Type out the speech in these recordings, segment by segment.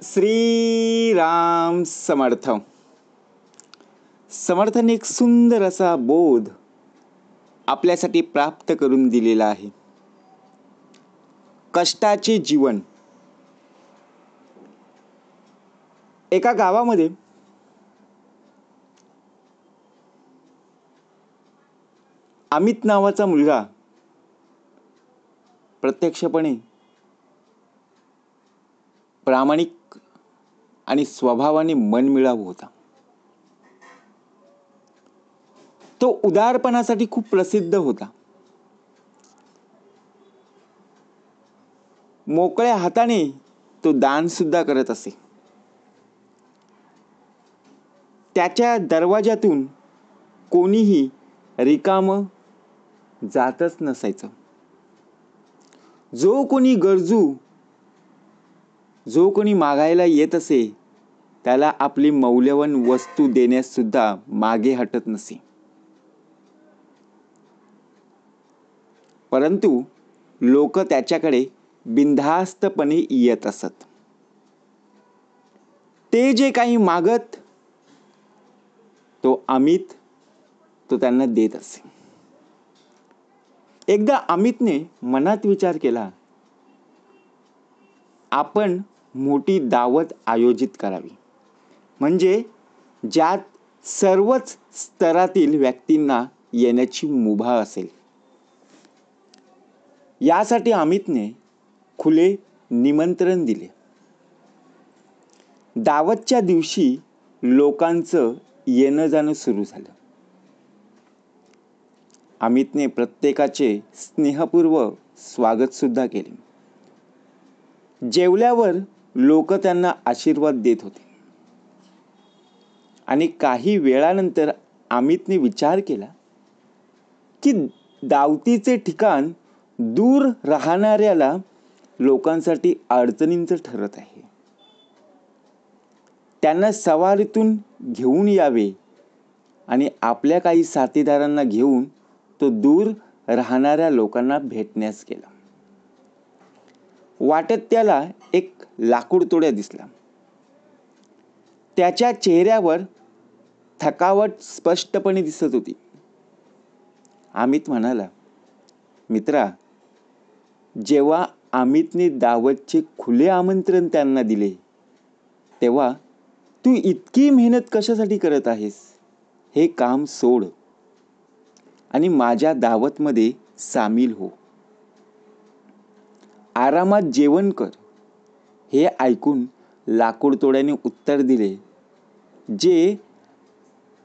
श्री राम समर्थ. समर्थाने एक सुंदर असा बोध आपल्यासाठी प्राप्त करून दिलेला आहे. कष्टाचे जीवन. एका गावामध्ये अमित नावाचा मुलगा प्रत्यक्षपणे प्रामाणिक आणि स्वभावाने मनमिळावू होता. तो उदारपणासाठी खूप प्रसिद्ध होता. मोकळ्या हाताने तो दान सुद्धा करत असे. त्याच्या दरवाजातून कोणीही रिकामं जातच नसायचं. जो कोणी गरजू, जो कोणी मागायला येत असे त्याला आपली मौल्यवान वस्तू देण्यास सुद्धा मागे हटत नसे. परंतु लोक त्याच्याकडे बिनधास्तपणे येत असत. ते जे काही मागत तो अमित त्यांना देत असे. एकदा अमितने मनात विचार केला, आपण मोठी दावत आयोजित करावी, म्हणजे ज्यात सर्वच स्तरातील व्यक्तींना येण्याची मुभा असेल. यासाठी अमितने खुले निमंत्रण दिले. दावतच्या दिवशी लोकांचं येणं जाणं सुरू झालं. अमितने प्रत्येकाचे स्नेहपूर्वक स्वागत सुद्धा केले. जेवल्यावर लोक त्यांना आशीर्वाद देत होते. आणि काही वेळानंतर अमितने विचार केला की दावतीचे ठिकाण दूर राहणाऱ्याला लोकांसाठी अडचणींचं ठरत आहे. त्यांना सवारीतून घेऊन यावे आणि आपल्या काही साथीदारांना घेऊन तो दूर राहणाऱ्या लोकांना भेटण्यास गेला. वाटेत त्याला एक लाकूड तोड्या दिसला. त्याच्या चेहऱ्यावर थकावट स्पष्टपणे दिसत होती. अमित म्हणाला, मित्रा, जेव्हा अमितने दावतचे खुले आमंत्रण त्यांना दिले तेव्हा तू इतकी मेहनत कशासाठी करत आहेस? हे काम सोड आणि माझ्या दावतमध्ये सामील हो. आरामात जेवण कर. हे ऐकून लाकूड तोड्याने उत्तर दिले, जे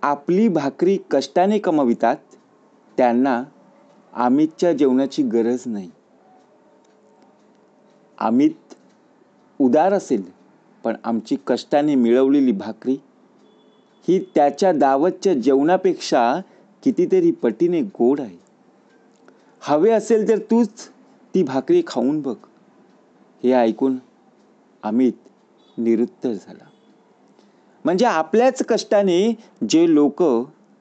आपली भाकरी कष्टाने कमवितात त्यांना अमितच्या जेवणाची गरज नाही. अमित उदार असेल, पण आमची कष्टाने मिळवलेली भाकरी ही त्याच्या दावतच्या जेवणापेक्षा कितीतरी पटीने गोड आहे. हवे असेल तर तूच ती भाकरी खाऊन बघ. हे ऐकून अमित निरुत्तर झाला. म्हणजे आपल्याच कष्टाने जे लोक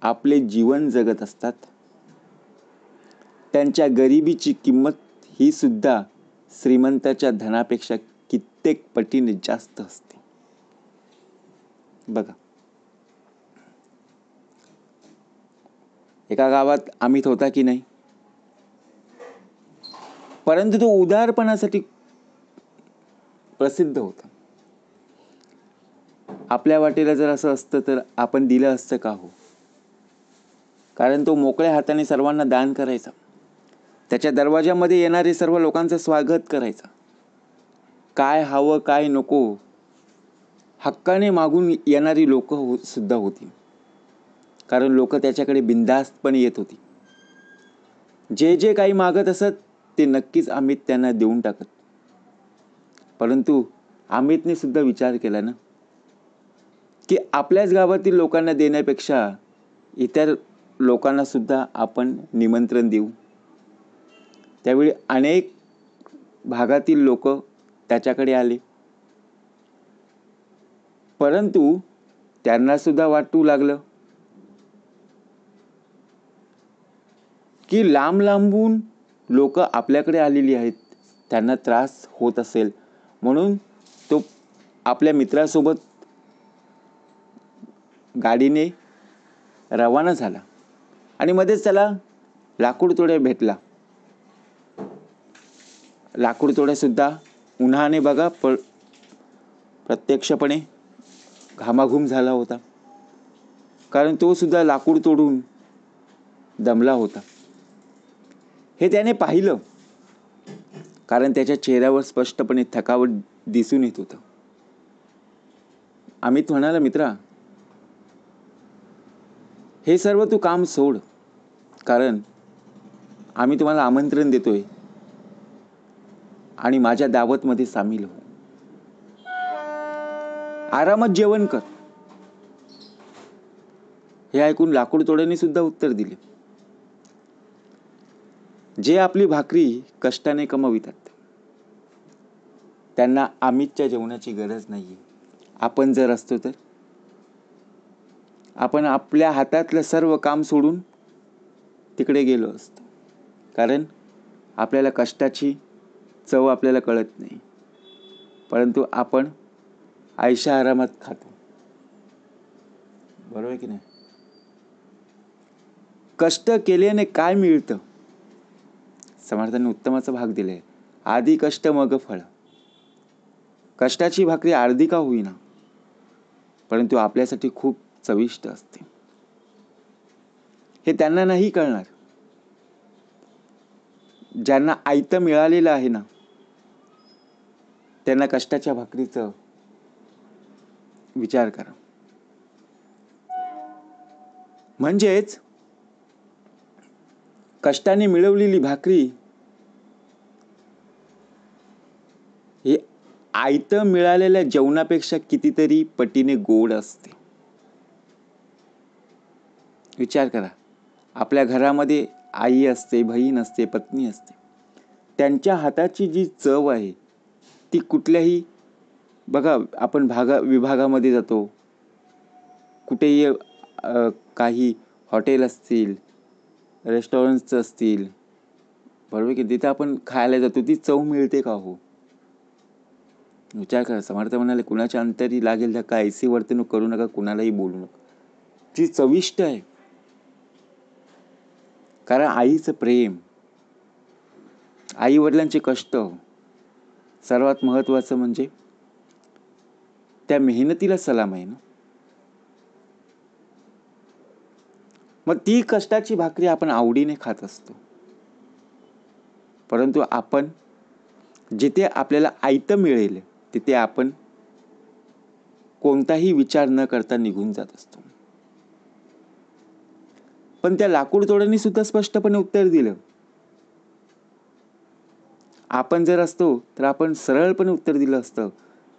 आपले जीवन जगत असतात त्यांच्या गरिबीची किंमत ही सुद्धा श्रीमंताच्या धनापेक्षा कित्येक पटीने जास्त असते. बघा, एका गावात अमित होता की नाही, परंतु तो उदारपणासाठी प्रसिद्ध होता. आपल्या वाटेला जर असं असतं तर आपण दिलं असतं का हो? कारण तो मोकळ्या हाताने सर्वांना दान करायचा. त्याच्या दरवाजामध्ये येणारे सर्व लोकांचं स्वागत करायचा. काय हवं काय नको हक्काने मागून येणारी लोक सुद्धा होती. कारण लोक त्याच्याकडे बिनधास्तपणे येत होती. जे जे काही मागत असत ते नक्कीच अमित त्यांना देऊन टाकत. परंतु अमितने सुद्धा विचार केला ना, की आपल्याच गावातील लोकांना देण्यापेक्षा इतर लोकांना सुद्धा आपण निमंत्रण देऊ. त्यावेळी अनेक भागातील लोक त्याच्याकडे आले. परंतु त्यांना सुद्धा वाटू लागलं की लांब लांबून लोक आपल्याकडे आलेली आहेत, त्यांना त्रास होत असेल म्हणून तो आपल्या मित्रासोबत गाडीने रवाना झाला आणि मध्येच त्याला लाकूड तोड्या भेटला. लाकूड तोड्यासुद्धा उन्हाने बघा प्रत्यक्षपणे घामाघूम झाला होता, कारण तो सुद्धा लाकूड तोडून दमला होता. हे त्याने पाहिलं, कारण त्याच्या चेहऱ्यावर स्पष्टपणे थकावट दिसून येत होतं. अमित म्हणाला, मित्रा, हे सर्व तू काम सोड, कारण आम्ही तुम्हाला आमंत्रण देतोय आणि माझ्या दावतमध्ये सामील हो. आरामात जेवण कर. हे ऐकून लाकूड तोड्याने सुद्धा उत्तर दिले, जे आपली भाकरी कष्टाने कमवितात त्यांना अमितच्या जेवणाची गरज नाहीये. आपण जर असतो तर आपण आपल्या हातातलं सर्व काम सोडून तिकडे गेलो असतो, कारण आपल्याला कष्टाची चव आपल्याला कळत नाही, परंतु आपण आयशा आरामात खातो. बरोबर की नाही? कष्ट केल्याने काय मिळतं? समर्थांनी उत्तमाचा भाग दिलाय, आधी कष्ट मग फळ. कष्टाची भाकरी अर्धी का होईना, परंतु आपल्यासाठी खूप चविष्ट असते. हे त्यांना नाही कळणार ज्यांना आयतं मिळालेलं आहे ना, त्यांना कष्टाच्या भाकरीचं विचार करा. म्हणजेच कष्टाने मिळवलेली भाकरी ही आयतं मिळालेल्या जेवणापेक्षा कितीतरी पटीने गोड असते. विचार करा, आपल्या घरामध्ये आई असते, बहीण असते, पत्नी असते. त्यांच्या हाताची जी चव आहे ती कुठल्याही, बघा, आपण विभागामध्ये जातो, कुठेही काही हॉटेल असतील, रेस्टॉरंट्स असतील, बरोबर की, तिथे आपण खायला जातो, ती चव मिळते का हो? विचार करा. समर्थ म्हणाले, कुणाच्या अंतरी लागेल धक्का, ऐसी वर्तणूक करू नका, कुणालाही बोलू नका. ती चविष्ट आहे, कारण आईचं प्रेम, आई वडिलांचे कष्ट, सर्वात महत्वाचं म्हणजे त्या मेहनतीला सलाम आहे ना. मग ती कष्टाची भाकरी आपण आवडीने खात असतो, परंतु आपण जिथे आपल्याला आयतं मिळेल तिथे आपण कोणताही विचार न करता निघून जात असतो. पण त्या लाकूड तोड्यांनी सुद्धा स्पष्टपणे उत्तर दिलं. आपण जर असतो तर आपण सरळपणे उत्तर दिलं असतं,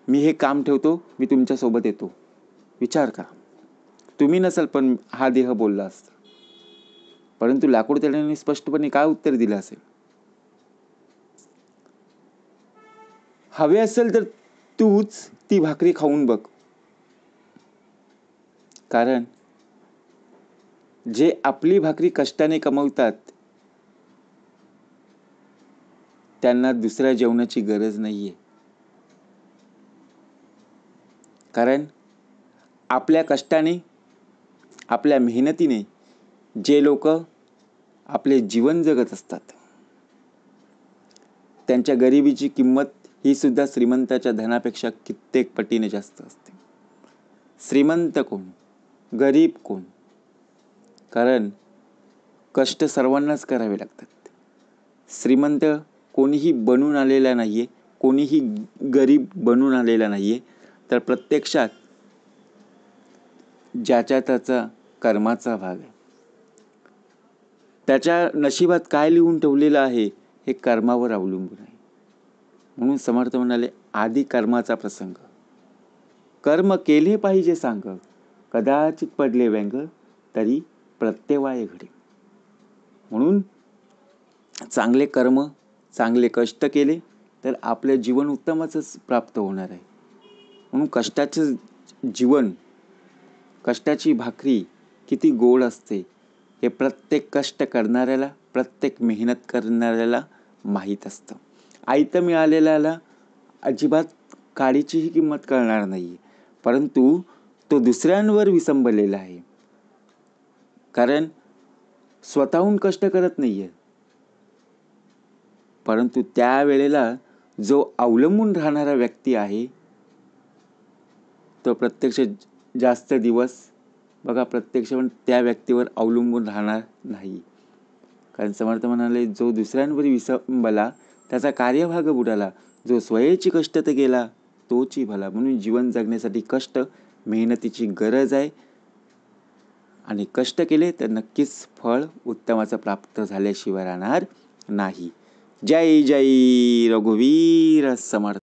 मी हे काम ठेवतो, मी तुमच्या सोबत येतो. विचार करा, तुम्ही नसाल पण हा देह बोलला असता. परंतु लाकूड तोड्यांनी स्पष्टपणे काय उत्तर दिलं असेल? हवे असेल तर तूच ती भाकरी खाऊन बघ, कारण जे आपली भाकरी कष्टाने कमवतात त्यांना दुसऱ्या जेवणाची गरज नाहीये. कारण आपल्या कष्टाने, आपल्या मेहनतीने जे लोक आपले जीवन जगत असतात त्यांच्या गरिबीची किंमत ही सुद्धा श्रीमंताच्या धनापेक्षा कित्येक पटीने जास्त असते. श्रीमंत कोण, गरीब कोण, कारण कष्ट सर्वांनाच करावे लागतात. श्रीमंत कोणीही बनून आलेला नाहीये, कोणीही गरीब बनून आलेला नाहीये, तर प्रत्यक्षात ज्याच्या त्याचा कर्माचा भाग आहे. त्याच्या नशिबात काय लिहून ठेवलेलं आहे हे कर्मावर अवलंबून आहे. म्हणून समर्थ म्हणाले, आधी कर्माचा प्रसंग, कर्म केले पाहिजे सांग, कदाचित पडले व्यंग, तरी प्रत्यवाय घडे. म्हणून चांगले कर्म, चांगले कष्ट केले तर आपले जीवन उत्तमच प्राप्त होणार आहे. म्हणून कष्टाचं जीवन, कष्टाची भाकरी किती गोड असते हे प्रत्येक कष्ट करणाऱ्याला, प्रत्येक मेहनत करणाऱ्याला माहीत असतं. आयतं मिळालेल्याला अजिबात काडीचीही किंमत कळणार नाही, परंतु तो दुसऱ्यांवर विसंबलेला आहे. कारण स्वतःहून कष्ट करत नाहीये, परंतु त्यावेळेला जो अवलंबून राहणारा व्यक्ती आहे तो प्रत्यक्ष जास्त दिवस प्रत्यक्ष त्या व्यक्तीवर अवलंबून राहणार नाही. कारण समर्थ म्हणाले, जो दुसऱ्यांवर विसंबला त्याचा कार्यभाग बुडाला, जो स्वयेची कष्ट ते गेला तोची भला. म्हणून जीवन जगण्यासाठी कष्ट, मेहनतीची गरज आहे आणि कष्ट केले तर नक्कीच फळ उत्तमाचं प्राप्त झाल्याशिवाय राहणार नाही. जय जय रघुवीर समर्थ.